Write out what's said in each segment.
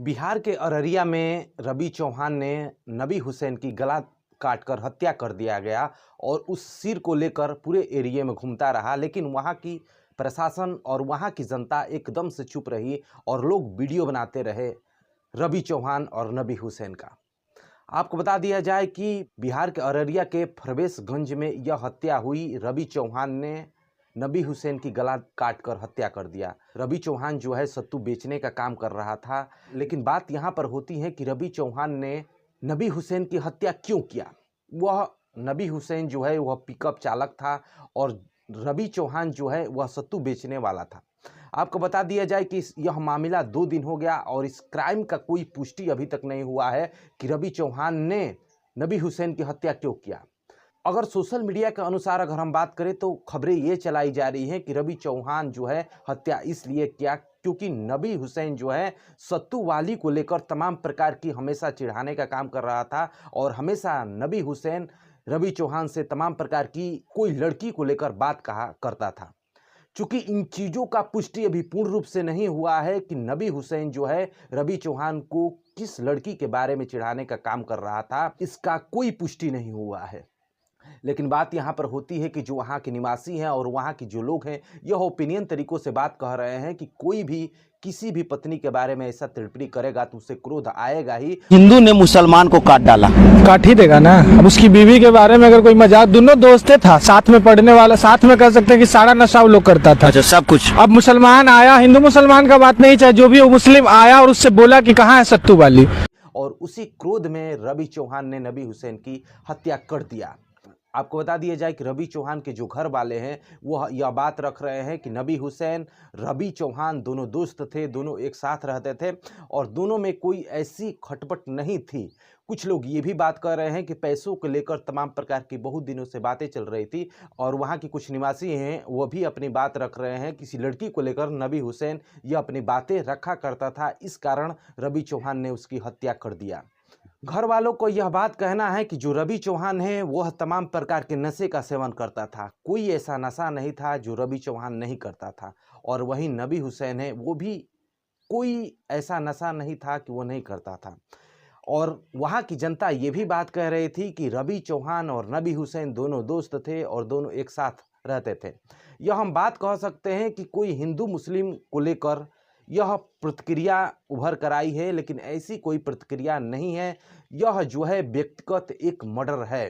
बिहार के अररिया में रवि चौहान ने नबी हुसैन की गला काटकर हत्या कर दिया गया और उस सिर को लेकर पूरे एरिया में घूमता रहा। लेकिन वहां की प्रशासन और वहां की जनता एकदम से चुप रही और लोग वीडियो बनाते रहे रवि चौहान और नबी हुसैन का। आपको बता दिया जाए कि बिहार के अररिया के फरवेशगंज में यह हत्या हुई। रवि चौहान ने नबी हुसैन की गला काट कर हत्या कर दिया। रवि चौहान जो है सत्तू बेचने का काम कर रहा था। लेकिन बात यहाँ पर होती है कि रवि चौहान ने नबी हुसैन की हत्या क्यों किया। वह नबी हुसैन जो है वह पिकअप चालक था और रवि चौहान जो है वह सत्तू बेचने वाला था। आपको बता दिया जाए कि यह मामला 2 दिन हो गया और इस क्राइम का कोई पुष्टि अभी तक नहीं हुआ है कि रवि चौहान ने नबी हुसैन की हत्या क्यों किया। अगर सोशल मीडिया के अनुसार अगर हम बात करें तो खबरें ये चलाई जा रही हैं कि रवि चौहान जो है हत्या इसलिए किया क्योंकि नबी हुसैन जो है सत्तू वाली को लेकर तमाम प्रकार की हमेशा चिढ़ाने का काम कर रहा था और हमेशा नबी हुसैन रवि चौहान से तमाम प्रकार की कोई लड़की को लेकर बात कहा करता था। चूंकि इन चीज़ों का पुष्टि अभी पूर्ण रूप से नहीं हुआ है कि नबी हुसैन जो है रवि चौहान को किस लड़की के बारे में चिढ़ाने का काम कर रहा था, इसका कोई पुष्टि नहीं हुआ है। लेकिन बात यहाँ पर होती है कि जो वहाँ के निवासी हैं और वहाँ के जो लोग हैं यह ओपिनियन तरीकों से बात कह रहे हैं कि कोई भी किसी भी पत्नी के बारे में ऐसा टिप्पणी करेगा तो उसे क्रोध आएगा ही। हिंदू ने मुसलमान को काट डाला, काट ही देगा ना। अब उसकी बीवी के बारे में अगर कोई मजाक, दोनों दोस्तें था, साथ में पढ़ने वाला, साथ में कह सकते हैं कि सारा नशा वो लोग करता था। अच्छा, सब कुछ। अब मुसलमान आया, हिंदू मुसलमान का बात नहीं, चाहे जो भी हो, मुस्लिम आया और उससे बोला कि कहाँ है सत्तू वाली, और उसी क्रोध में रवि चौहान ने नबी हुसैन की हत्या कर दिया। आपको बता दिया जाए कि रवि चौहान के जो घर वाले हैं वो यह बात रख रहे हैं कि नबी हुसैन रवि चौहान दोनों दोस्त थे, दोनों एक साथ रहते थे और दोनों में कोई ऐसी खटपट नहीं थी। कुछ लोग ये भी बात कर रहे हैं कि पैसों को लेकर तमाम प्रकार की बहुत दिनों से बातें चल रही थी और वहाँ के कुछ निवासी हैं वो भी अपनी बात रख रहे हैं। किसी लड़की को लेकर नबी हुसैन यह अपनी बातें रखा करता था, इस कारण रवि चौहान ने उसकी हत्या कर दिया। घर वालों को यह बात कहना है कि जो रवि चौहान है वह तमाम प्रकार के नशे का सेवन करता था। कोई ऐसा नशा नहीं था जो रवि चौहान नहीं करता था और वहीं नबी हुसैन है वो भी कोई ऐसा नशा नहीं था कि वो नहीं करता था। और वहाँ की जनता ये भी बात कह रही थी कि रवि चौहान और नबी हुसैन दोनों दोस्त थे और दोनों एक साथ रहते थे। यह हम बात कह सकते हैं कि कोई हिंदू मुस्लिम को लेकर यह प्रतिक्रिया उभर कर आई है, लेकिन ऐसी कोई प्रतिक्रिया नहीं है। यह जो है व्यक्तिगत एक मर्डर है।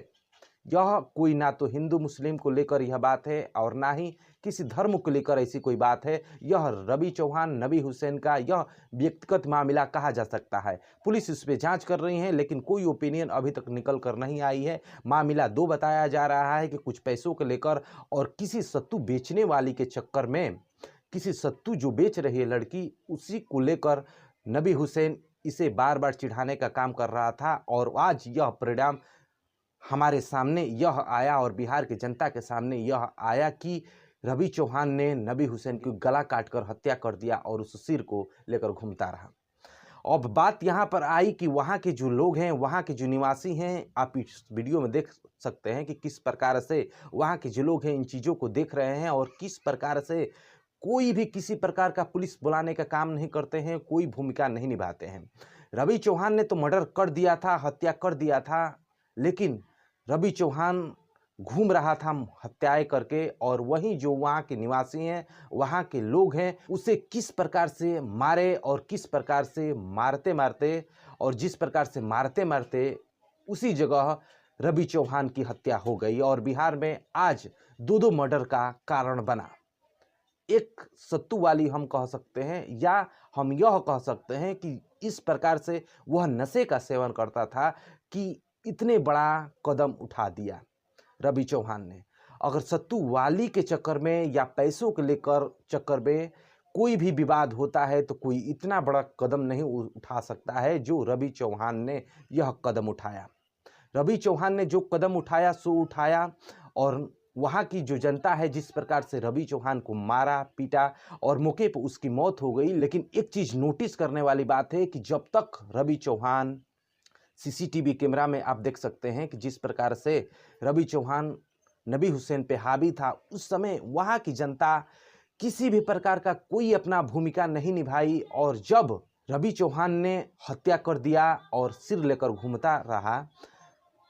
यह कोई ना तो हिंदू मुस्लिम को लेकर यह बात है और ना ही किसी धर्म को लेकर ऐसी कोई बात है। यह रवि चौहान नबी हुसैन का यह व्यक्तिगत मामला कहा जा सकता है। पुलिस इस पे जांच कर रही है लेकिन कोई ओपिनियन अभी तक निकल कर नहीं आई है। मामला 2 बताया जा रहा है कि कुछ पैसों को लेकर और किसी सत्तू बेचने वाली के चक्कर में, किसी सत्तू जो बेच रही है लड़की, उसी को लेकर नबी हुसैन इसे बार बार चिढ़ाने का काम कर रहा था और आज यह परिणाम हमारे सामने यह आया और बिहार की जनता के सामने यह आया कि रवि चौहान ने नबी हुसैन की गला काटकर हत्या कर दिया और उस सिर को लेकर घूमता रहा। अब बात यहाँ पर आई कि वहाँ के जो लोग हैं, वहाँ के जो निवासी हैं, आप इस वीडियो में देख सकते हैं कि किस प्रकार से वहाँ के जो लोग हैं इन चीज़ों को देख रहे हैं और किस प्रकार से कोई भी किसी प्रकार का पुलिस बुलाने का काम नहीं करते हैं, कोई भूमिका नहीं निभाते हैं। रवि चौहान ने तो मर्डर कर दिया था, हत्या कर दिया था, लेकिन रवि चौहान घूम रहा था हत्याएं करके और वहीं जो वहाँ के निवासी हैं, वहाँ के लोग हैं, उसे किस प्रकार से मारे और किस प्रकार से मारते मारते और जिस प्रकार से मारते मारते उसी जगह रवि चौहान की हत्या हो गई और बिहार में आज 2-2 मर्डर का कारण बना। एक सत्तू वाली हम कह सकते हैं या हम यह कह सकते हैं कि इस प्रकार से वह नशे का सेवन करता था कि इतने बड़ा कदम उठा दिया रवि चौहान ने। अगर सत्तू वाली के चक्कर में या पैसों के लेकर चक्कर में कोई भी विवाद होता है तो कोई इतना बड़ा कदम नहीं उठा सकता है जो रवि चौहान ने यह कदम उठाया। रवि चौहान ने जो कदम उठाया सो उठाया और वहाँ की जो जनता है जिस प्रकार से रवि चौहान को मारा पीटा और मौके पर उसकी मौत हो गई। लेकिन एक चीज़ नोटिस करने वाली बात है कि जब तक रवि चौहान सीसीटीवी कैमरा में आप देख सकते हैं कि जिस प्रकार से रवि चौहान नबी हुसैन पे हावी था, उस समय वहाँ की जनता किसी भी प्रकार का कोई अपना भूमिका नहीं निभाई और जब रवि चौहान ने हत्या कर दिया और सिर लेकर घूमता रहा।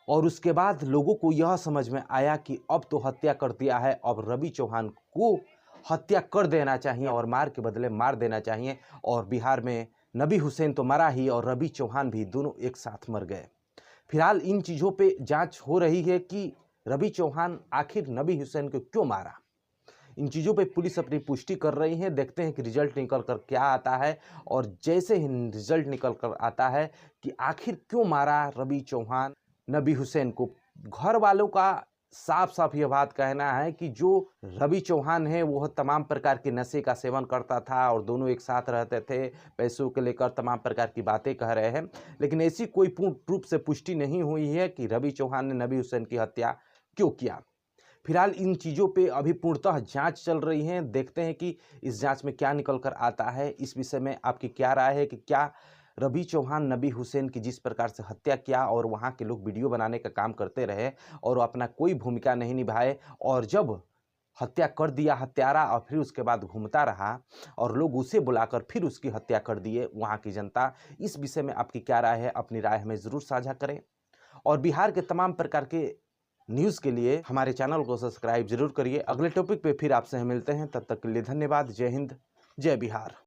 और उसके बाद लोगों को यह समझ में आया कि अब तो हत्या कर दिया है, अब रवि चौहान को हत्या कर देना चाहिए और मार के बदले मार देना चाहिए। और बिहार में नबी हुसैन तो मरा ही और रवि चौहान भी, दोनों एक साथ मर गए। फिलहाल इन चीज़ों पे जांच हो रही है कि रवि चौहान आखिर नबी हुसैन को क्यों मारा। इन चीज़ों पे पुलिस अपनी पुष्टि कर रही है। देखते हैं कि रिजल्ट निकल कर क्या आता है। और जैसे ही रिजल्ट निकल कर आता है कि आखिर क्यों मारा रवि चौहान नबी हुसैन को, घर वालों का साफ साफ यह बात कहना है कि जो रवि चौहान है वह तमाम प्रकार के नशे का सेवन करता था और दोनों एक साथ रहते थे, पैसों के लेकर तमाम प्रकार की बातें कह रहे हैं। लेकिन ऐसी कोई पूर्ण रूप से पुष्टि नहीं हुई है कि रवि चौहान ने नबी हुसैन की हत्या क्यों किया। फिलहाल इन चीज़ों पे अभी पूर्णतः जांच चल रही है। देखते हैं कि इस जांच में क्या निकल कर आता है। इस विषय में आपकी क्या राय है कि क्या रवि चौहान नबी हुसैन की जिस प्रकार से हत्या किया और वहाँ के लोग वीडियो बनाने का काम करते रहे और अपना कोई भूमिका नहीं निभाए, और जब हत्या कर दिया हत्यारा और फिर उसके बाद घूमता रहा और लोग उसे बुलाकर फिर उसकी हत्या कर दिए वहाँ की जनता, इस विषय में आपकी क्या राय है? अपनी राय हमें ज़रूर साझा करें। और बिहार के तमाम प्रकार के न्यूज़ के लिए हमारे चैनल को सब्सक्राइब जरूर करिए। अगले टॉपिक पे फिर आपसे मिलते हैं, तब तक के लिए धन्यवाद। जय हिंद, जय बिहार।